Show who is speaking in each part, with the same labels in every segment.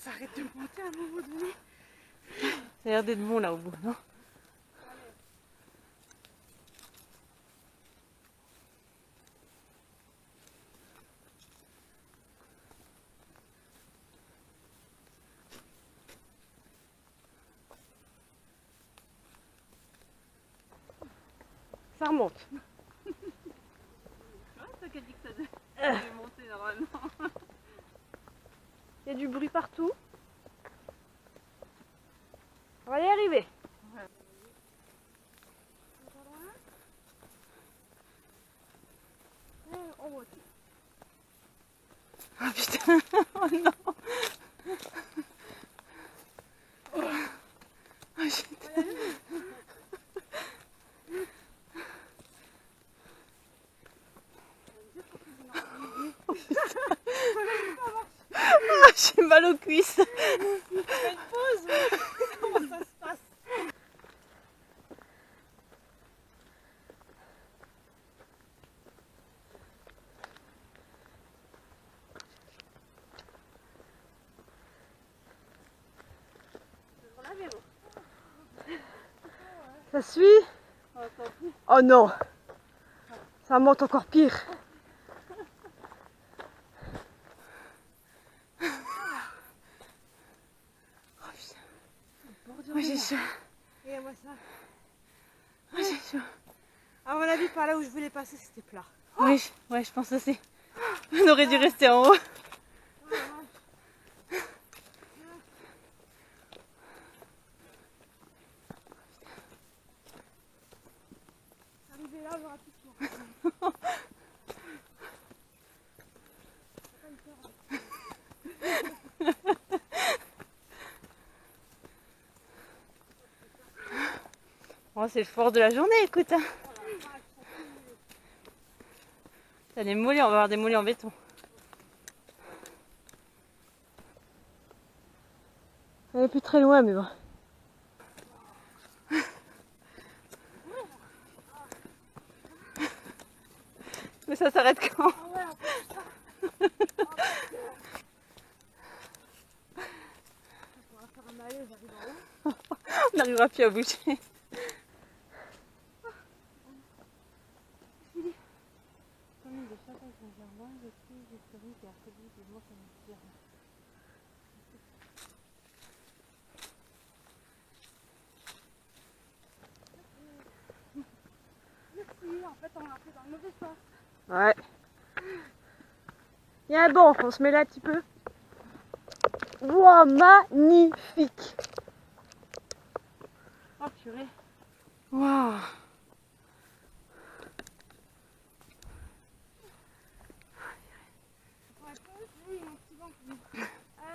Speaker 1: s'arrête de monter à un moment donné.
Speaker 2: Ça a l'air d'être bon là au bout, non?
Speaker 1: Ça remonte.
Speaker 2: Ouais, c'est toi qui as dit que ça devait monter normalement.
Speaker 1: Il y a du bruit partout. On va y arriver.
Speaker 2: Ouais.
Speaker 1: On voit.
Speaker 2: Oh putain, oh non. Oh shit. Ah, j'ai mal aux cuisses.
Speaker 1: Fais une pause. Comment ça se passe? Ça suit? Oh non! Ça monte encore pire.
Speaker 2: Moi j'ai chaud.
Speaker 1: Regarde-moi ça.
Speaker 2: Moi j'ai chaud.
Speaker 1: À mon avis, par là où je voulais passer, c'était plat.
Speaker 2: Oui, ouais, je pense aussi. On aurait dû rester en haut.
Speaker 1: Arrivé là, on aura tout tour.
Speaker 2: Oh, c'est le fort de la journée, écoute. Hein. T'as des mollets, on va avoir des mollets en béton.
Speaker 1: Elle est plus très loin, mais bon.
Speaker 2: Mais ça s'arrête quand? On n'arrivera plus à bouger.
Speaker 1: En fait, on l'a fait dans le mauvais sens.
Speaker 2: Ouais.
Speaker 1: Il y a un banc, on se met là un petit peu. Wow, magnifique!
Speaker 2: Oh purée. Waouh.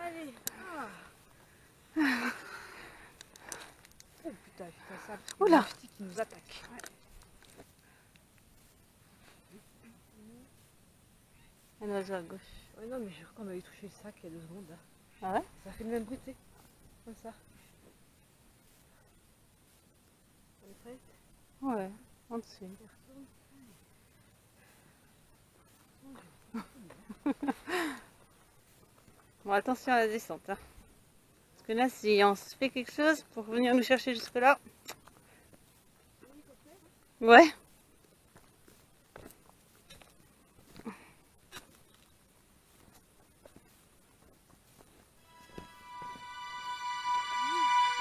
Speaker 1: Allez! Ah. Oh putain, ça.
Speaker 2: Oula.
Speaker 1: Un petit qui nous attaque. Ouais.
Speaker 2: Un oiseau à gauche.
Speaker 1: Ouais, non, mais je crois qu'on m'avait touché le sac il y a 2 secondes. Là.
Speaker 2: Ah ouais?
Speaker 1: Ça fait le même bruit, tu sais. Comme ça. On est prête?
Speaker 2: Ouais, en dessous. Bon, attention à la descente. Hein. Parce que là, si on se fait quelque chose pour venir nous chercher jusque là. Ouais.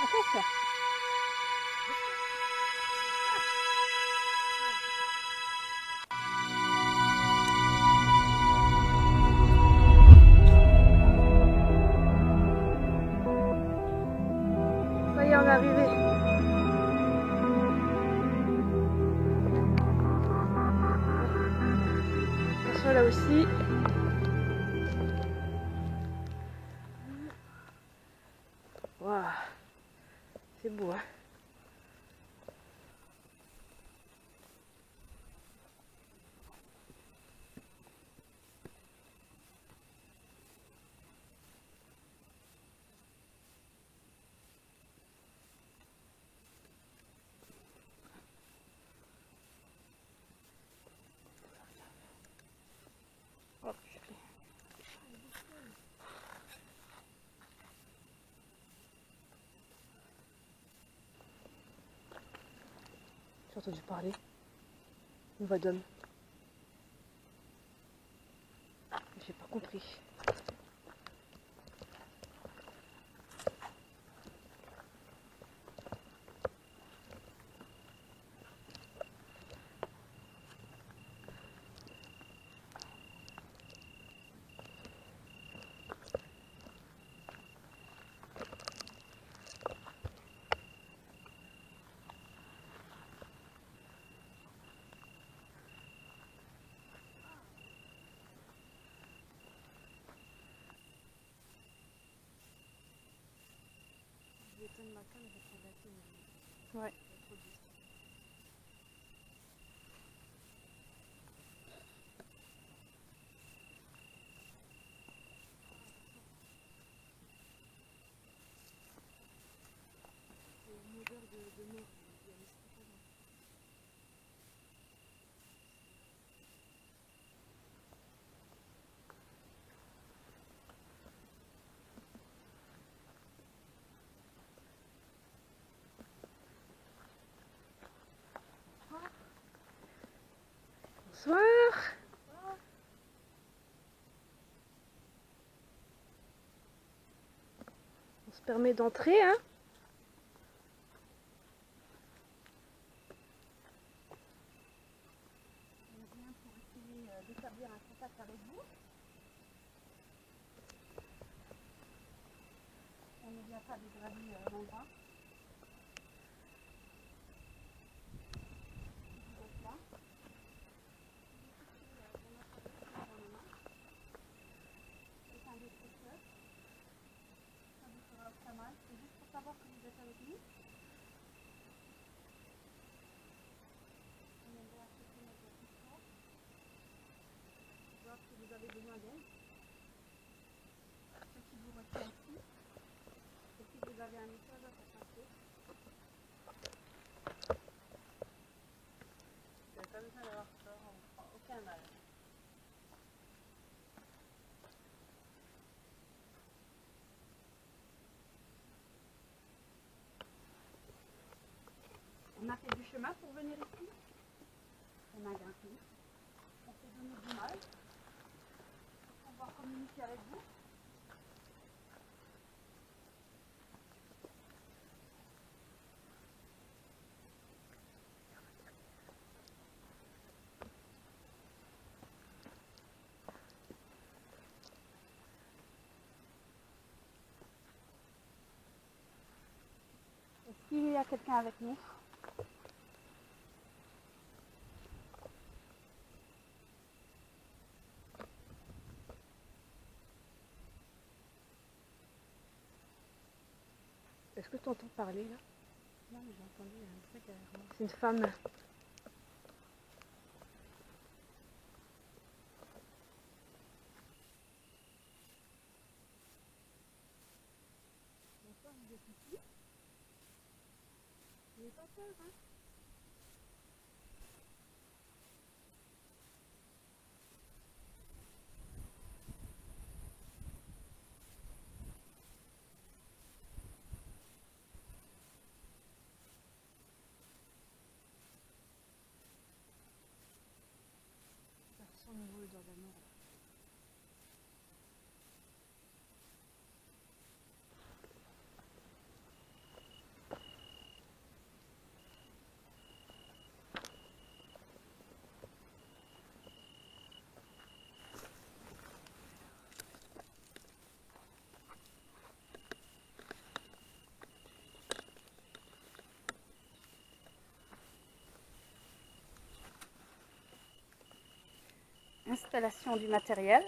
Speaker 2: Attention.
Speaker 1: Ça y est, on est arrivé. Attention là aussi. Waouh. C'est beau, hein.
Speaker 2: Oh, purée.
Speaker 1: entendu parler. Une voix d'homme. J'ai pas compris.
Speaker 2: Ouais.
Speaker 1: Bonsoir. On se permet d'entrer, hein?
Speaker 2: On vient pour essayer d'établir un contact avec vous. On ne vient pas dégrader l'endroit. Vous êtes là. C'est un détecteur. Ça vous fera pas mal. C'est juste pour savoir que vous êtes avec nous. On aimerait accepter notre assistance. Voir si vous avez besoin d'aide. Ce qui vous retient ici. Et si vous avez un message à faire passer. Vous n'avez pas besoin d'avoir peur, on ne prend aucun mal. On a fait du chemin pour venir ici. On a grimpé. On s'est donné du mal pour pouvoir communiquer avec vous. Est-ce qu'il y a quelqu'un avec nous?
Speaker 1: Est-ce que tu entends parler là?
Speaker 2: Non, mais j'ai entendu un truc derrière moi.
Speaker 1: C'est une femme.
Speaker 2: Bonsoir, vous êtes ici? Vous n'avez pas peur, hein?
Speaker 1: Ça sent le vol dans la mort.
Speaker 2: Installation du matériel.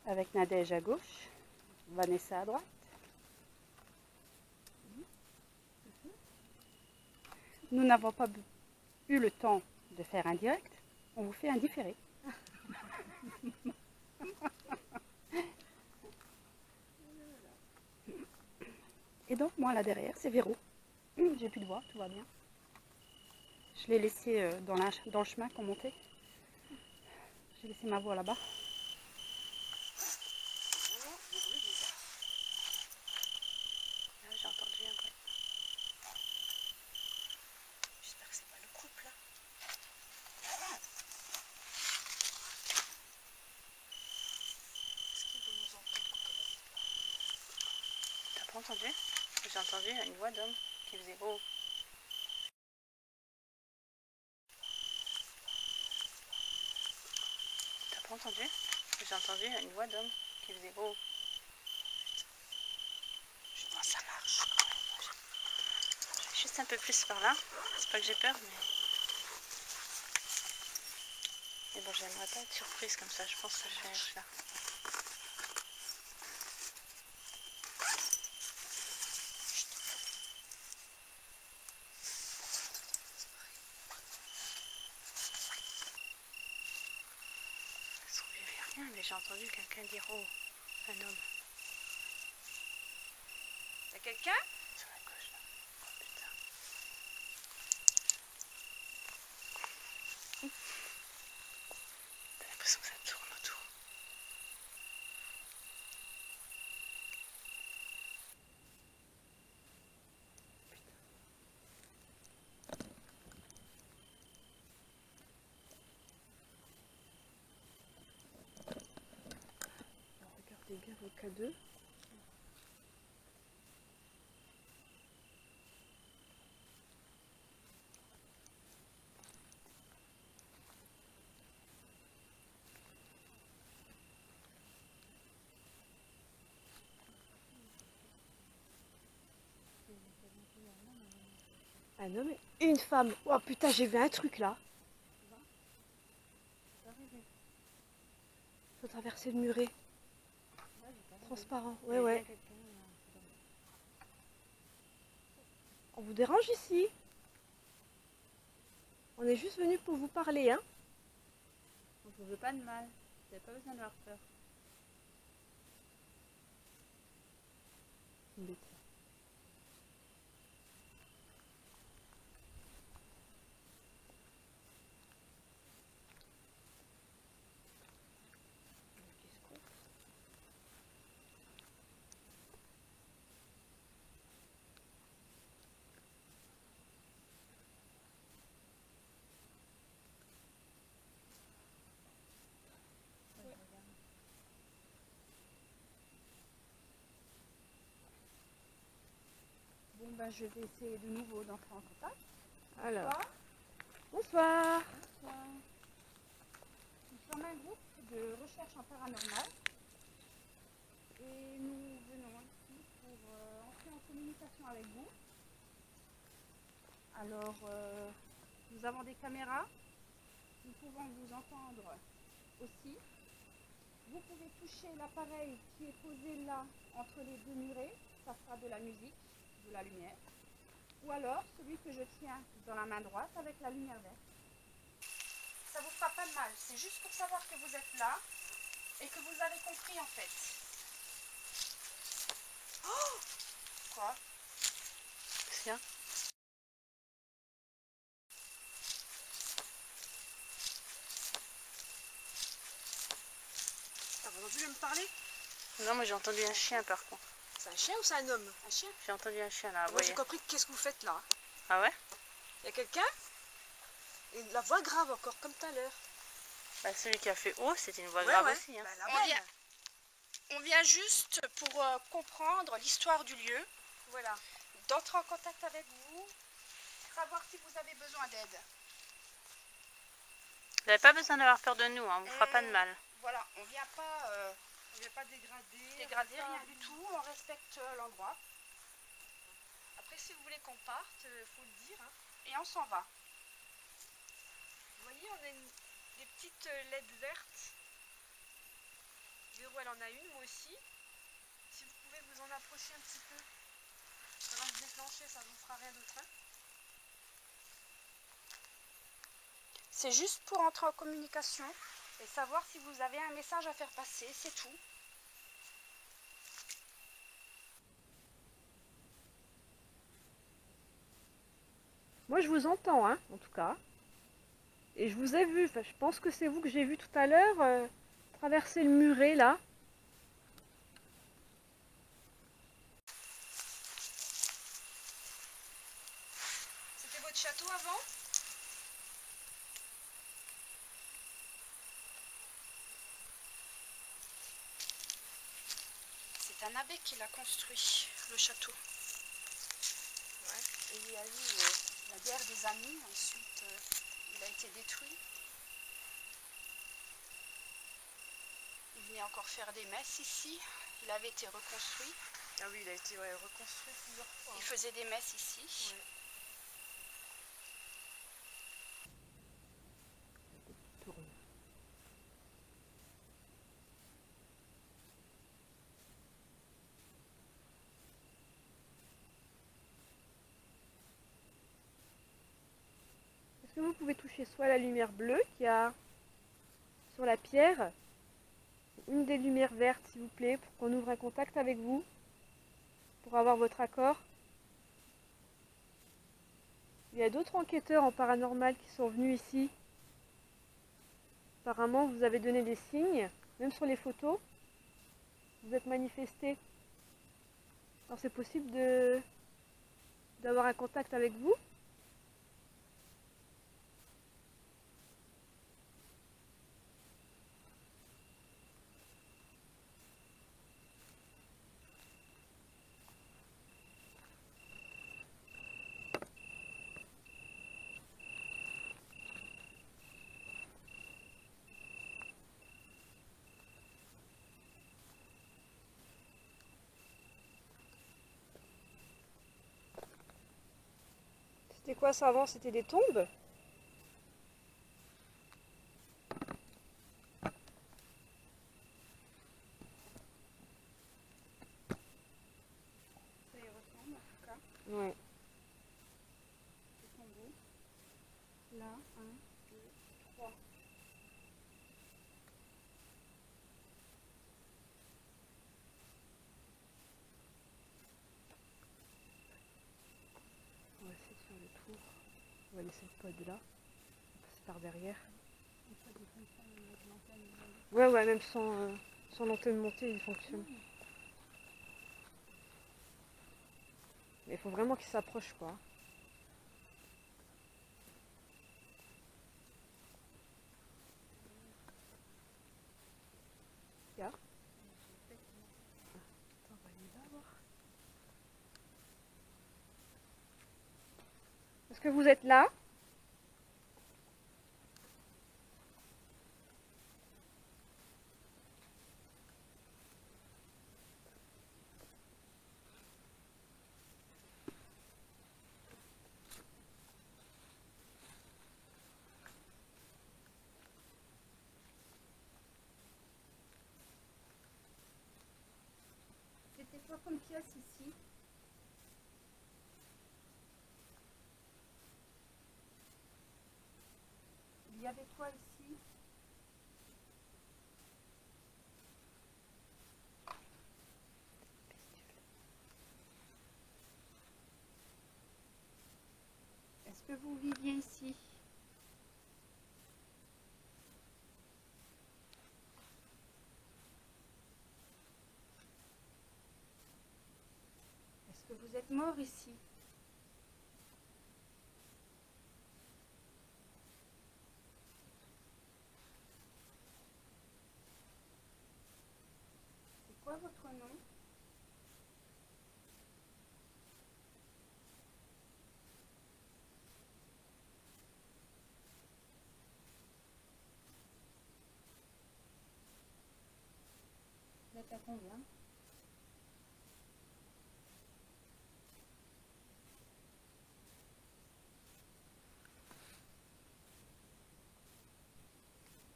Speaker 2: Avec Nadège à gauche, Vanessa à droite. Nous n'avons pas eu le temps de faire un direct, on vous fait un différé. Et donc moi là derrière c'est Véro, j'ai plus de voix, tout va bien. Je l'ai laissé dans le chemin qu'on montait. J'ai laissé ma voix là-bas.
Speaker 3: entendu? J'ai entendu une voix d'homme qui faisait oh. T'as pas entendu? J'ai entendu une voix d'homme qui faisait oh. Bon, ça marche. Je vais juste un peu plus par là. C'est pas que j'ai peur, mais bon, j'aimerais pas être surprise comme ça. Je pense que je vais être là. Ça se trouve, il n'y avait rien, mais j'ai entendu quelqu'un dire oh. Un homme.
Speaker 2: Y'a quelqu'un?
Speaker 3: Sur la gauche là. Oh putain. T'as l'impression que ça tourne autour.
Speaker 1: Regardez bien vos cadeaux. Un homme et une femme. Oh putain, j'ai vu un truc là. Faut traverser le muret. Transparent. Ouais, ouais. On vous dérange ici? On est juste venu pour vous parler, hein?
Speaker 2: On ne veut pas de mal. Vous n'avez pas besoin d'avoir peur.
Speaker 1: Une bête.
Speaker 2: Bon, bah, je vais essayer de nouveau d'entrer en contact.
Speaker 1: Alors, bonsoir.
Speaker 2: Bonsoir. Nous sommes un groupe de recherche en paranormal et nous venons ici pour entrer en communication avec vous. Alors, nous avons des caméras, nous pouvons vous entendre aussi. Vous pouvez toucher l'appareil qui est posé là entre les deux murets, ça fera de la musique, de la lumière. Ou alors celui que je tiens dans la main droite avec la lumière verte. Ça vous fera pas de mal, c'est juste pour savoir que vous êtes là et que vous avez compris en fait. Oh! Quoi?
Speaker 3: Tiens.
Speaker 1: T'as pas entendu me parler?
Speaker 3: Non, mais j'ai entendu un chien par contre.
Speaker 1: C'est un chien ou c'est un homme? Un chien?
Speaker 3: J'ai entendu un chien là.
Speaker 1: Moi j'ai compris qu'est-ce que vous faites là.
Speaker 3: Ah ouais?
Speaker 1: Il y a quelqu'un? Et la voix grave encore, comme tout à l'heure.
Speaker 3: Bah, celui qui a fait oh, c'était une voix grave aussi. Hein.
Speaker 1: Bah, la bonne.
Speaker 2: On vient juste pour comprendre l'histoire du lieu.
Speaker 1: Voilà.
Speaker 2: D'entrer en contact avec vous, savoir si vous avez besoin d'aide.
Speaker 3: Vous n'avez pas besoin d'avoir peur de nous, hein. On vous fera pas de mal.
Speaker 2: Voilà, on vient pas dégrader, rien du tout, on respecte l'endroit.
Speaker 1: Après, si vous voulez qu'on parte, faut le dire. Hein.
Speaker 2: Et on s'en va.
Speaker 1: Vous voyez, on a des petites LED vertes. Véro, elle en a une, moi aussi. Si vous pouvez vous en approcher un petit peu, ça va se déclencher, ça ne vous fera rien d'autre. Hein.
Speaker 2: C'est juste pour entrer en communication et savoir si vous avez un message à faire passer, c'est tout.
Speaker 1: Moi, je vous entends, hein, en tout cas. Et je vous ai vu, enfin, je pense que c'est vous que j'ai vu tout à l'heure traverser le muret, là. C'était votre château avant?
Speaker 2: C'est un un abbé qui l'a construit, le château. Et il y a eu la guerre des amis, ensuite il a été détruit. Il venait encore faire des messes ici, il avait été reconstruit.
Speaker 1: Ah oui, il a été reconstruit plusieurs fois.
Speaker 2: Il faisait des messes ici.
Speaker 1: Ouais. Tourne. Est-ce que vous pouvez toucher soit la lumière bleue qu'il y a sur la pierre, une des lumières vertes s'il vous plaît, pour qu'on ouvre un contact avec vous, pour avoir votre accord. Il y a d'autres enquêteurs en paranormal qui sont venus ici. Apparemment, vous avez donné des signes, même sur les photos. Vous êtes manifestés. Alors c'est possible d'avoir un contact avec vous. C'était quoi ça avant? C'était des tombes?
Speaker 2: Ça y ressemble en tout cas.
Speaker 1: Ouais.
Speaker 2: Des tombeaux. Là, 1, 2, 3.
Speaker 1: On va essayer de faire le tour. On va laisser le pod là. On va passer par derrière. Ouais, ouais, même sans l'antenne montée, il fonctionne. Mais il faut vraiment qu'il s'approche, quoi. Là. Attends, on va aller là voir. Est-ce que vous êtes là?
Speaker 2: C'était quoi comme pièce ici? Il y avait quoi ici? Est-ce que vous viviez ici? Est-ce que vous êtes mort ici? C'est quoi votre nom? Vous êtes à combien?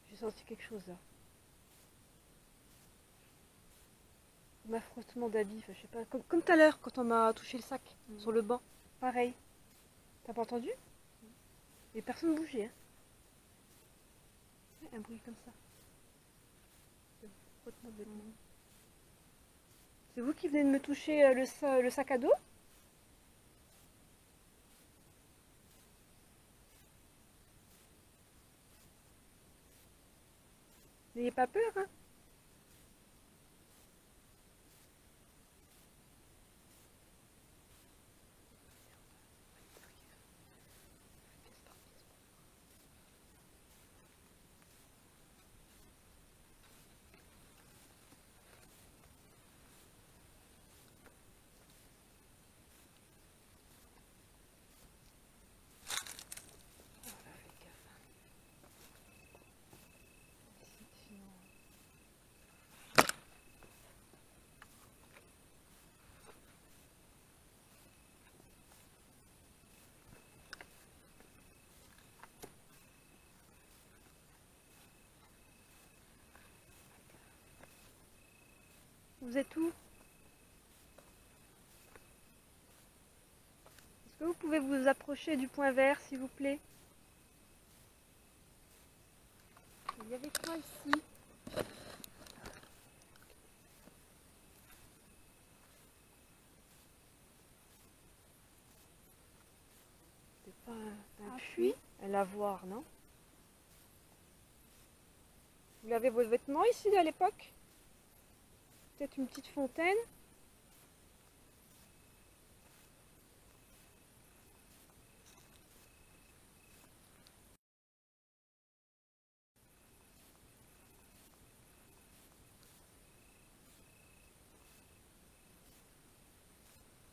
Speaker 1: J'ai senti quelque chose là. Comme un frottement d'habits, enfin, je sais pas. Comme tout à l'heure quand on m'a touché le sac sur le banc. Pareil. T'as pas entendu? Et personne ne bougeait. Hein. Ouais, un bruit comme ça. Frottement de vêtements. C'est vous qui venez de me toucher le sac à dos? N'ayez pas peur, hein? Vous êtes où? Est-ce que vous pouvez vous approcher du point vert, s'il vous plaît?
Speaker 2: Il y avait quoi ici?
Speaker 1: C'est pas un
Speaker 2: Un
Speaker 1: puits?
Speaker 2: puits?
Speaker 1: Un lavoir, non? Vous lavez vos vêtements ici à l'époque? Peut-être une petite fontaine?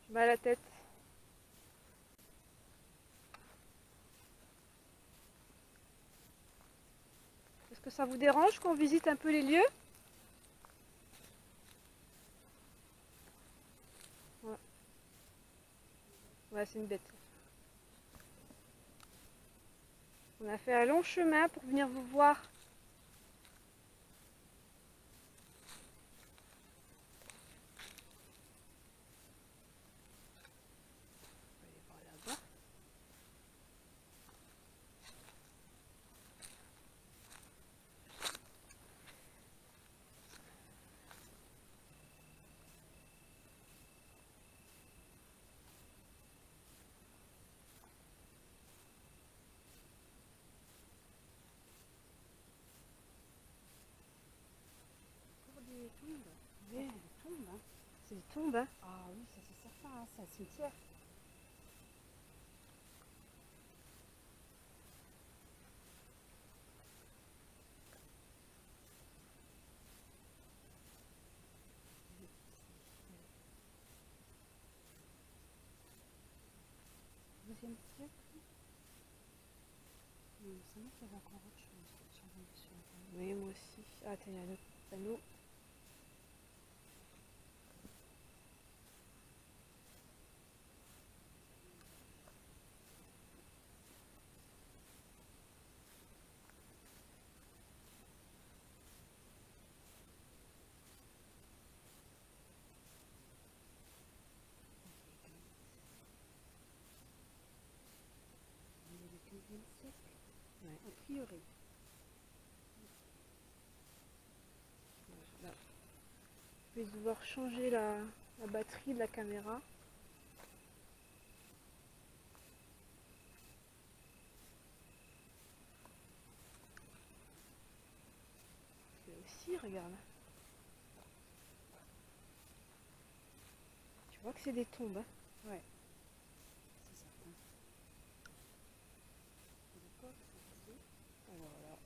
Speaker 1: J'ai mal à la tête. Est-ce que ça vous dérange qu'on visite un peu les lieux? Ouais, ouais, c'est une bête. On a fait un long chemin pour venir vous voir. On va aller voir là-bas.
Speaker 2: Pour des tombes.
Speaker 1: Ouais,
Speaker 2: Des tombes, hein.
Speaker 1: c'est des tombes, hein.
Speaker 2: Ah oui, ça c'est certain, hein, c'est un cimetière. Deuxième siècle. Il me semble qu'il y avait encore autre chose. J'avais vu sur Internet.
Speaker 1: Oui, moi aussi. Ah, tiens, il y a un autre panneau.
Speaker 2: Il y avait le 15e siècle.
Speaker 1: Ouais.
Speaker 2: A priori.
Speaker 1: Là. Je vais devoir changer la batterie de la caméra. Là aussi, regarde. Tu vois que c'est des tombes, hein.
Speaker 2: Ouais. C'est certain. D'accord, c'est ici.
Speaker 1: Alors là.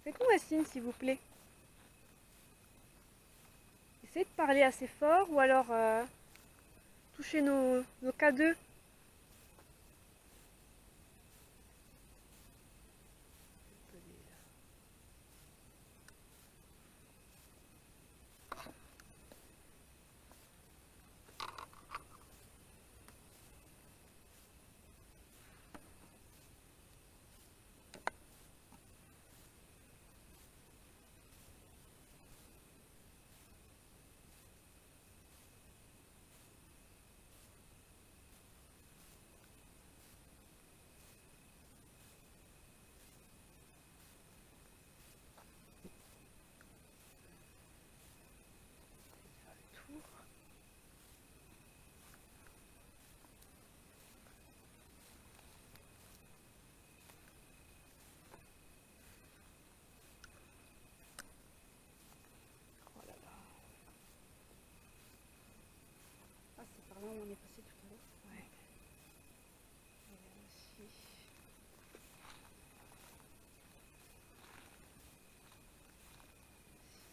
Speaker 1: Faites-nous un signe, s'il vous plaît. Essayez de parler assez fort ou alors touchez nos K2. Tour. Oh là là.
Speaker 2: Ah, c'est par là où on est passé tout à l'heure.
Speaker 1: Ouais. Et là aussi.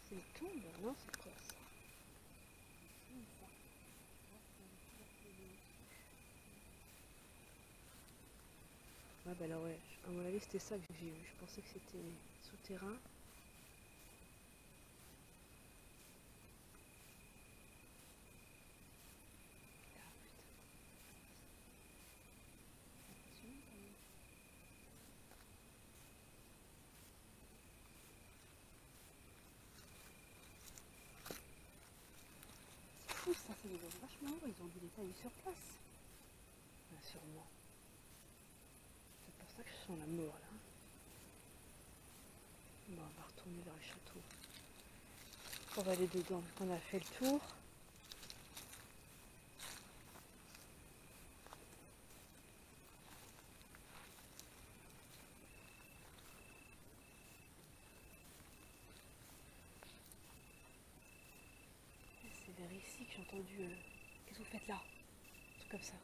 Speaker 1: C'est une tombe, non? C'est quoi ça? Ah bah là ouais, à mon avis c'était ça que j'ai vu. Je pensais que c'était souterrain.
Speaker 2: ça c'est des hommes vachement heureux, ils ont dû les tailler sur place.
Speaker 1: Bien sûrement. C'est pour ça que je sens la mort là. Bon, on va retourner vers le château. On va aller dedans, on a fait le tour. C'est vers ici que j'ai entendu. Qu'est-ce que vous faites là? Un truc comme ça.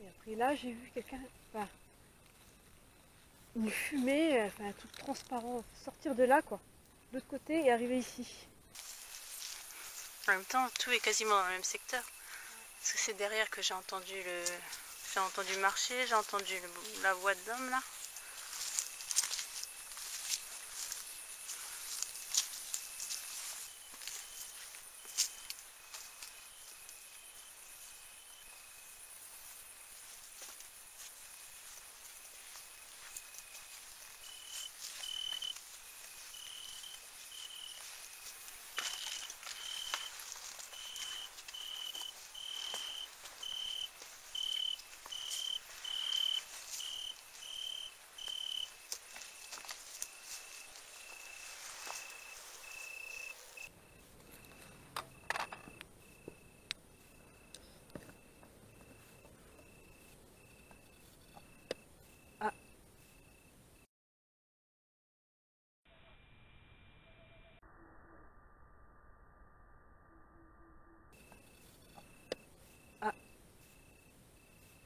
Speaker 1: Et après là, j'ai vu quelqu'un. Enfin, une fumée, enfin un truc transparent, sortir de là quoi. De l'autre côté et arriver ici.
Speaker 3: En même temps, tout est quasiment dans le même secteur. Parce que c'est derrière que j'ai entendu marcher, j'ai entendu la voix d'homme là.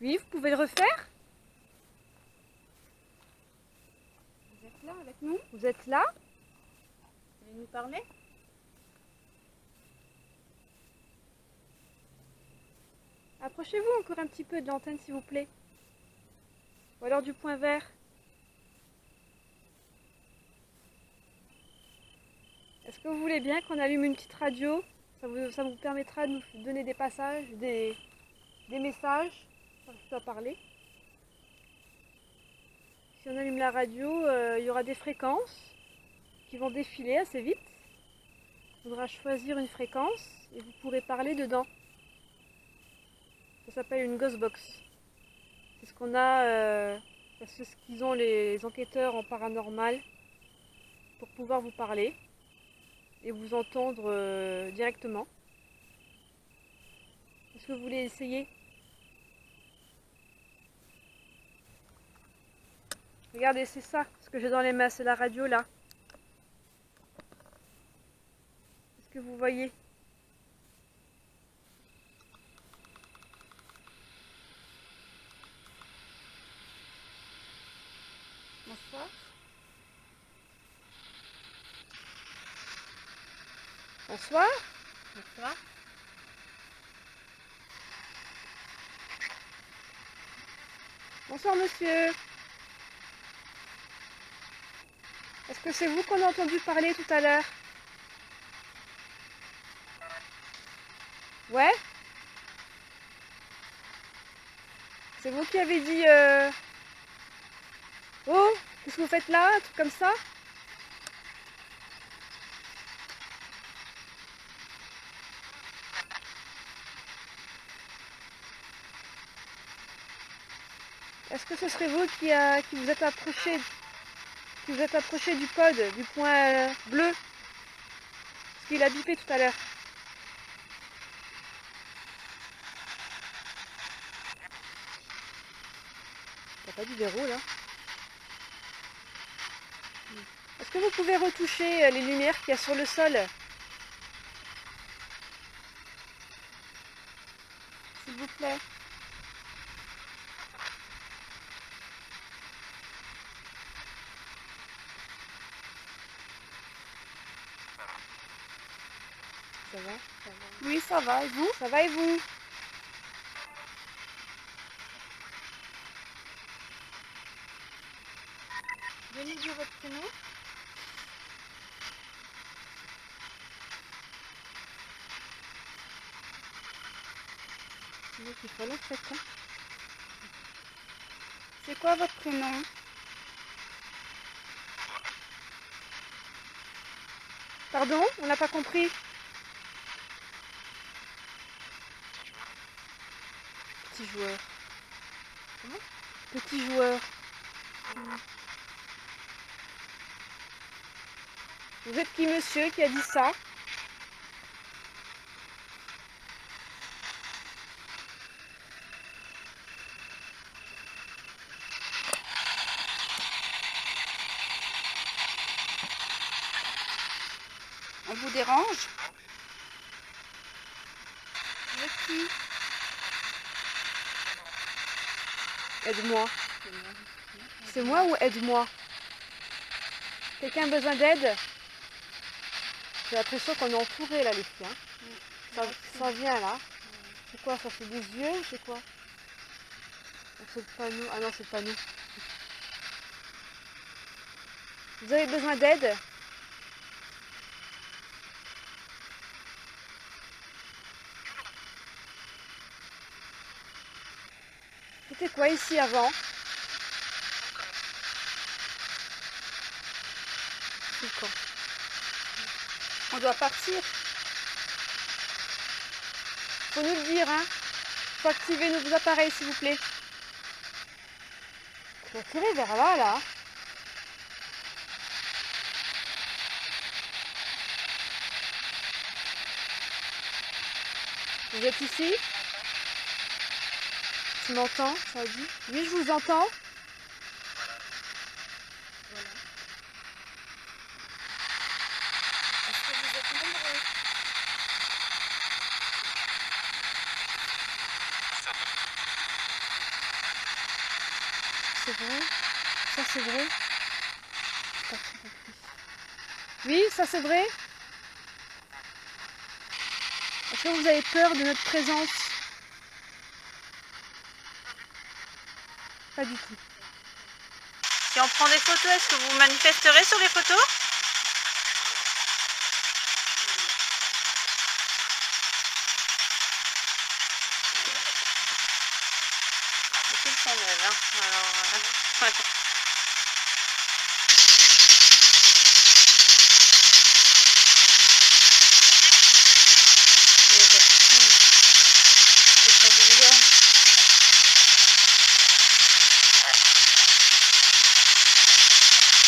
Speaker 1: Oui, vous pouvez le refaire?
Speaker 2: Vous êtes là avec nous?
Speaker 1: Vous êtes là?
Speaker 2: Vous voulez nous parler?
Speaker 1: Approchez-vous encore un petit peu de l'antenne s'il vous plaît. Ou alors du point vert. Est-ce que vous voulez bien qu'on allume une petite radio? Ça vous permettra de nous donner des passages, des messages. Je dois parler. Si on allume la radio, il y aura des fréquences qui vont défiler assez vite. Il faudra choisir une fréquence et vous pourrez parler dedans. Ça s'appelle une Ghostbox. C'est ce qu'on a, c'est ce qu'ils ont les enquêteurs en paranormal pour pouvoir vous parler et vous entendre directement. Est-ce que vous voulez essayer? Regardez, c'est ça, ce que j'ai dans les mains, c'est la radio là. Est-ce que vous voyez?
Speaker 2: Bonsoir.
Speaker 1: Bonsoir.
Speaker 2: Bonsoir.
Speaker 1: Bonsoir monsieur. Est-ce que c'est vous qu'on a entendu parler tout à l'heure? Ouais? C'est vous qui avez dit oh, qu'est-ce que vous faites là? Un truc comme ça? Est-ce que ce serait vous qui vous êtes approché du pod, du point bleu? Parce qu'il a bipé tout à l'heure. T'as pas du verrou là? Est-ce que vous pouvez retoucher les lumières qu'il y a sur le sol? S'il vous plaît. Ça va? Ça va.
Speaker 2: Oui, ça va, et vous?
Speaker 1: Ça va et vous?
Speaker 2: Vous pouvez nous dire votre prénom?
Speaker 1: Il faut la fête, hein.
Speaker 2: C'est quoi votre prénom?
Speaker 1: Pardon, on n'a pas compris. Petit joueur. Comment? Petit joueur. Vous êtes qui, monsieur, qui a dit ça?
Speaker 2: On vous dérange?
Speaker 1: Vous êtes qui? Aide-moi. C'est moi ou aide-moi? Quelqu'un a besoin d'aide? J'ai l'impression qu'on est entouré là, les filles. Hein. Ça vient là. C'est quoi ça? C'est des yeux ou c'est quoi? C'est pas nous. Ah non, c'est pas nous. Vous avez besoin d'aide? C'était quoi ici avant? C'est quand?
Speaker 2: On doit partir.
Speaker 1: Faut nous le dire, hein. Faut activer nos appareils, s'il vous plaît. Faut tirer vers là, là. Vous êtes ici? Tu m'entends? Ça a dit? Oui, je vous entends.
Speaker 2: Voilà. Est-ce que vous êtes nombreux?
Speaker 1: C'est vrai? Ça, c'est vrai? J'ai pas trop compris. Oui, ça, c'est vrai? Est-ce que vous avez peur de notre présence? Pas du tout.
Speaker 3: Si on prend des photos, est-ce que vous manifesterez sur les photos? Les films sont belles, hein. Alors,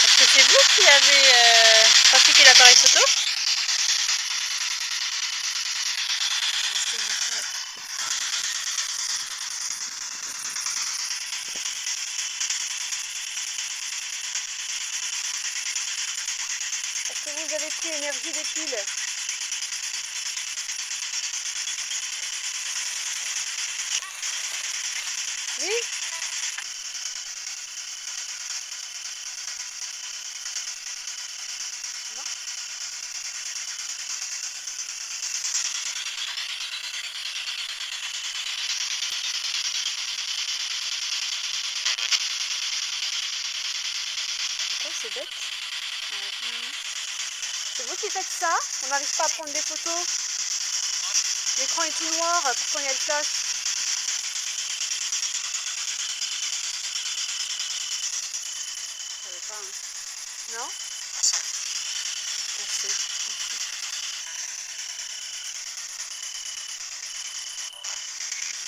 Speaker 3: est-ce que c'est vous qui avez pratiqué l'appareil photo?
Speaker 1: Est-ce que vous avez pris énergie des piles? Oui? Non? Pourquoi c'est bête? C'est vous qui faites ça? On n'arrive pas à prendre des photos. L'écran est tout noir, pourtant il y a le flash.
Speaker 2: Je savais pas, hein.
Speaker 1: Non? Merci.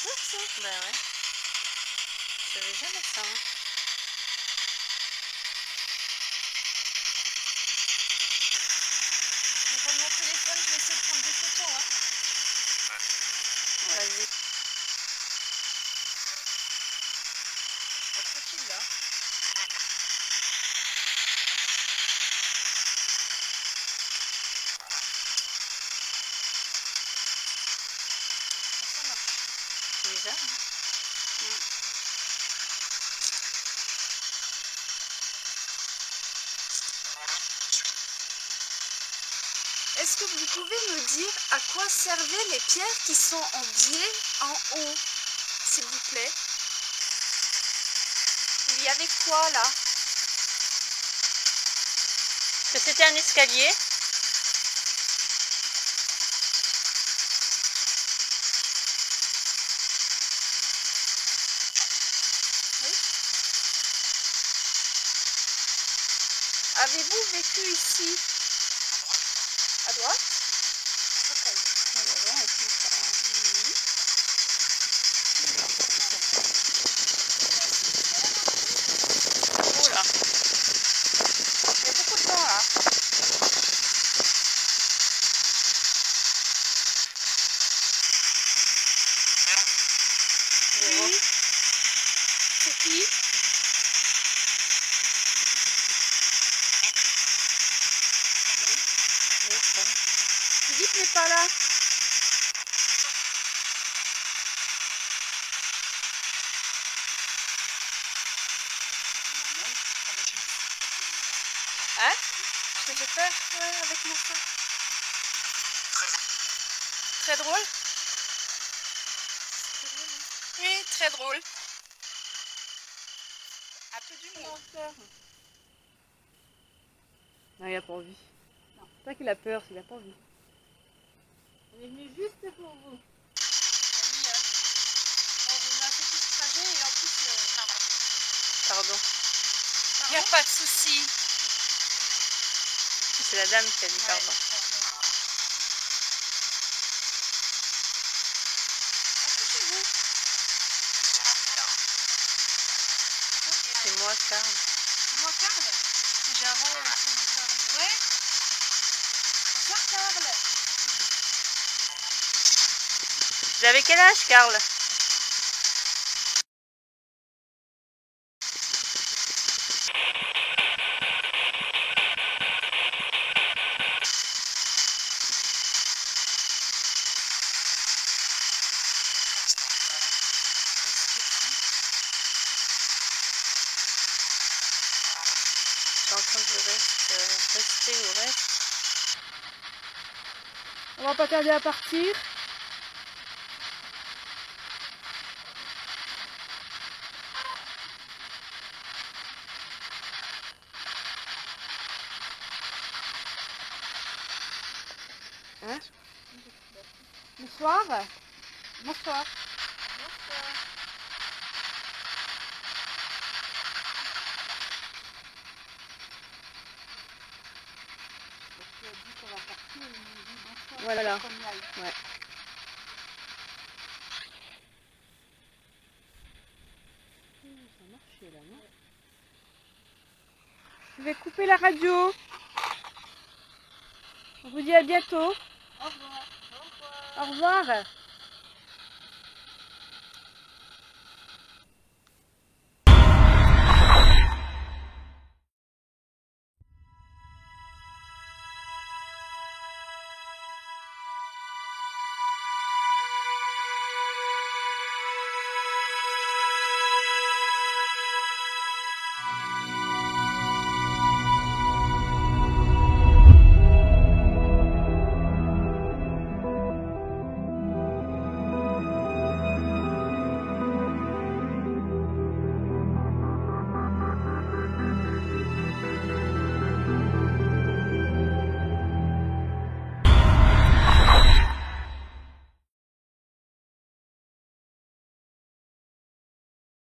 Speaker 3: Bizarre ça. Bah ouais. Je savais jamais ça. Hein.
Speaker 1: Je vais prendre mon téléphone, je vais essayer de prendre des photos. Hein.
Speaker 3: Ouais.
Speaker 1: Vas-y. Tranquille là. Ça marche.
Speaker 3: C'est bizarre. Hein.
Speaker 2: Est-ce que vous pouvez me dire à quoi servaient les pierres qui sont en biais en haut, s'il vous plaît? Il y avait quoi là?
Speaker 3: Est-ce que c'était un escalier?
Speaker 2: Oui. Avez-vous vécu ici? À droite. Ok.
Speaker 3: En avant et puis ça. Oh là.
Speaker 2: Il y a beaucoup de vent là.
Speaker 3: Zéro.
Speaker 2: C'est qui? Philippe n'est pas là. Hein? Je t'ai fait peur? Ouais, avec mon son. Très drôle? Oui, très drôle. Un peu d'humour.
Speaker 1: Non, il a pas envie. C'est pas qu'il a peur, c'est qu'il a pas envie. On est venu juste pour vous.
Speaker 2: Oui, on vous a fait tout ce trajet et en plus...
Speaker 3: Pardon.
Speaker 2: Il n'y a pas de souci.
Speaker 3: C'est la dame qui a dit pardon.
Speaker 2: Accrochez-vous.
Speaker 3: C'est moi, Carl.
Speaker 2: Moi, Carl. J'ai un vrai prénom Carl. Ouais. Bonsoir, Carl.
Speaker 3: Vous avez quel âge, Carl? Je suis en train de rester au reste.
Speaker 1: On va pas tarder à partir. Hein? Bonsoir.
Speaker 2: Bonsoir.
Speaker 1: Voilà.
Speaker 2: Qu'on y aille.
Speaker 1: Ouais. Ça marchait là, non? Je vais couper la radio. On vous dit à bientôt.
Speaker 2: Au revoir.
Speaker 1: Au revoir.